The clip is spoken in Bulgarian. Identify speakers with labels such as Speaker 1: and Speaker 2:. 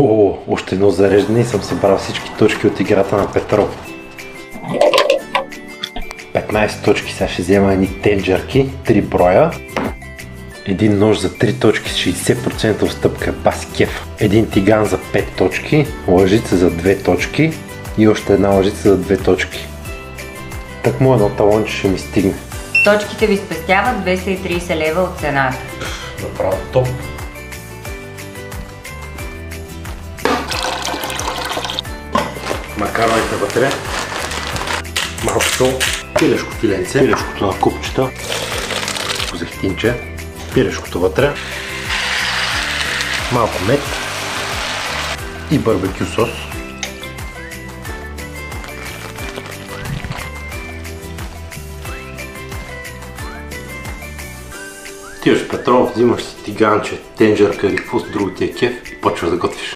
Speaker 1: О, още едно зареждане и съм събрал всички точки от играта на Петров. 15 точки, сега ще взема едни тенджерки, 3 броя. Един нож за 3 точки с 60% отстъпка, бас кеф. Един тиган за 5 точки, лъжица за 2 точки и още една лъжица за 2 точки. Так му едно талонче ще ми стигне.
Speaker 2: Точките ви спестяват 230 лева от цената.
Speaker 1: Направо топ. Макароните вътре, малко сол, пилешко филенце, пилешкото на купчета, зехтинче, пилешкото вътре, малко мед и барбекю сос. Отиваш в Петров, взимаш си тиганче, тенджерка или какво с друго ти е кеф и почваш да готвиш.